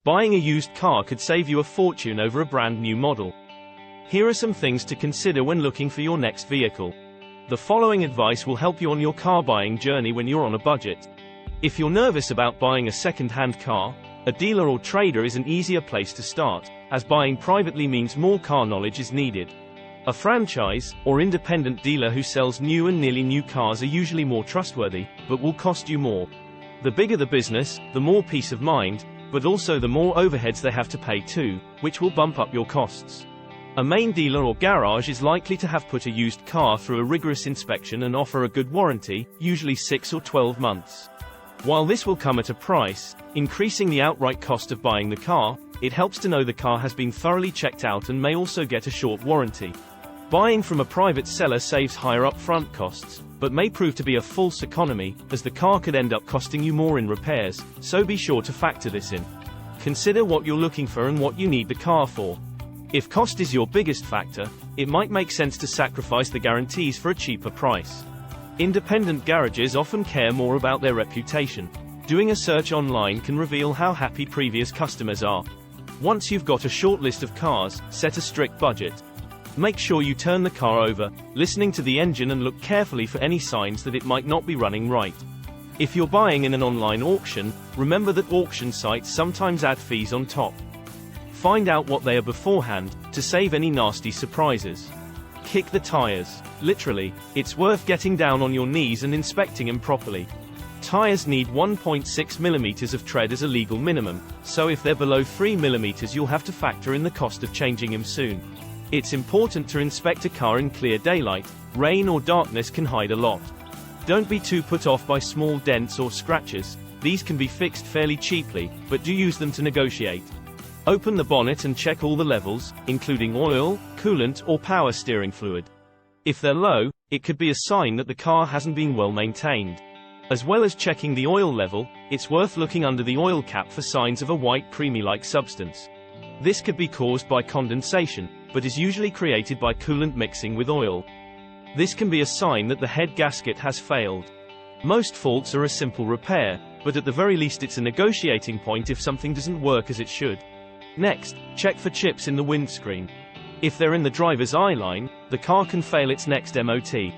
Buying a used car could save you a fortune over a brand new model. Here are some things to consider when looking for your next vehicle. The following advice will help you on your car buying journey when you're on a budget. If you're nervous about buying a second-hand car, a dealer or trader is an easier place to start, as buying privately means more car knowledge is needed. A franchise, or independent dealer who sells new and nearly new cars are usually more trustworthy, but will cost you more. The bigger the business, the more peace of mind, but also the more overheads they have to pay too, which will bump up your costs. A main dealer or garage is likely to have put a used car through a rigorous inspection and offer a good warranty, usually 6 or 12 months. While this will come at a price, increasing the outright cost of buying the car, it helps to know the car has been thoroughly checked out and may also get a short warranty. Buying from a private seller saves higher upfront costs, but may prove to be a false economy, as the car could end up costing you more in repairs, so be sure to factor this in. Consider what you're looking for and what you need the car for. If cost is your biggest factor, it might make sense to sacrifice the guarantees for a cheaper price. Independent garages often care more about their reputation. Doing a search online can reveal how happy previous customers are. Once you've got a short list of cars, set a strict budget. Make sure you turn the car over, listening to the engine, and look carefully for any signs that it might not be running right. If you're buying in an online auction, remember that auction sites sometimes add fees on top. Find out what they are beforehand, to save any nasty surprises. Kick the tires. Literally, it's worth getting down on your knees and inspecting them properly. Tires need 1.6 mm of tread as a legal minimum, so if they're below 3 mm you'll have to factor in the cost of changing them soon. It's important to inspect a car in clear daylight. Rain or darkness can hide a lot. Don't be too put off by small dents or scratches. These can be fixed fairly cheaply, but do use them to negotiate. Open the bonnet and check all the levels, including oil, coolant, or power steering fluid. If they're low, it could be a sign that the car hasn't been well maintained. As well as checking the oil level, it's worth looking under the oil cap for signs of a white creamy-like substance. This could be caused by condensation, but is usually created by coolant mixing with oil. This can be a sign that the head gasket has failed. Most faults are a simple repair, but at the very least it's a negotiating point if something doesn't work as it should. Next, check for chips in the windscreen. If they're in the driver's eye line, the car can fail its next MOT.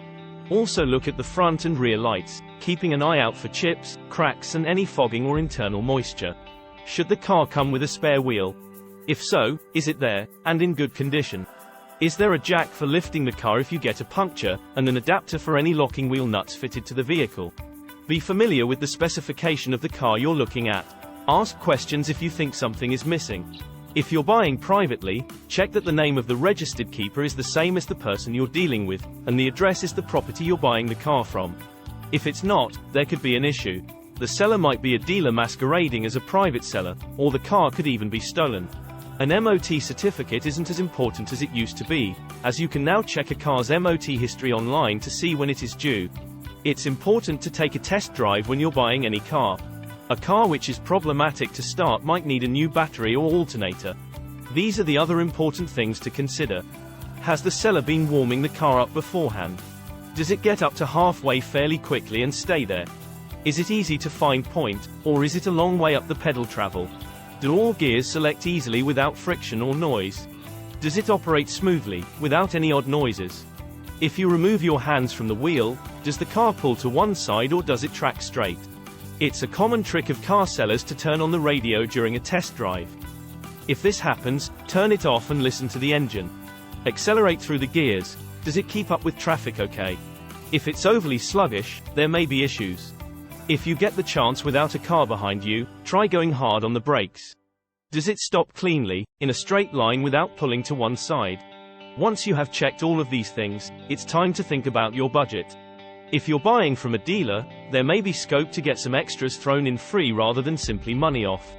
Also look at the front and rear lights, keeping an eye out for chips, cracks, and any fogging or internal moisture. Should the car come with a spare wheel? If so, is it there, and in good condition? Is there a jack for lifting the car if you get a puncture, and an adapter for any locking wheel nuts fitted to the vehicle? Be familiar with the specification of the car you're looking at. Ask questions if you think something is missing. If you're buying privately, check that the name of the registered keeper is the same as the person you're dealing with, and the address is the property you're buying the car from. If it's not, there could be an issue. The seller might be a dealer masquerading as a private seller, or the car could even be stolen. An MOT certificate isn't as important as it used to be, as you can now check a car's MOT history online to see when it is due. It's important to take a test drive when you're buying any car. A car which is problematic to start might need a new battery or alternator. These are the other important things to consider. Has the seller been warming the car up beforehand? Does it get up to halfway fairly quickly and stay there? Is it easy to find point, or is it a long way up the pedal travel? Do all gears select easily without friction or noise? Does it operate smoothly, without any odd noises? If you remove your hands from the wheel, does the car pull to one side or does it track straight? It's a common trick of car sellers to turn on the radio during a test drive. If this happens, turn it off and listen to the engine. Accelerate through the gears. Does it keep up with traffic okay? If it's overly sluggish, there may be issues. If you get the chance without a car behind you, try going hard on the brakes. Does it stop cleanly, in a straight line without pulling to one side? Once you have checked all of these things, it's time to think about your budget. If you're buying from a dealer, there may be scope to get some extras thrown in free rather than simply money off.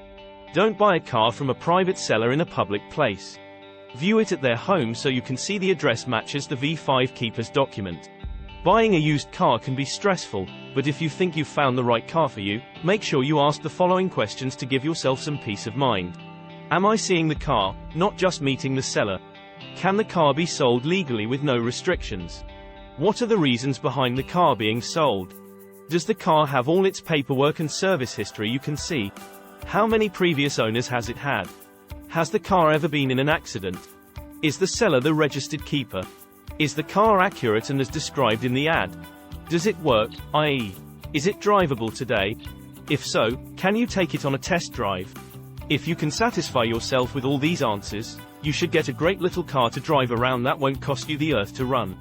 Don't buy a car from a private seller in a public place. View it at their home so you can see the address matches the V5 keeper's document. Buying a used car can be stressful, but if you think you've found the right car for you, make sure you ask the following questions to give yourself some peace of mind. Am I seeing the car, not just meeting the seller? Can the car be sold legally with no restrictions? What are the reasons behind the car being sold? Does the car have all its paperwork and service history you can see? How many previous owners has it had? Has the car ever been in an accident? Is the seller the registered keeper? Is the car accurate and as described in the ad? Does it work, i.e., is it drivable today? If so, can you take it on a test drive? If you can satisfy yourself with all these answers, you should get a great little car to drive around that won't cost you the earth to run.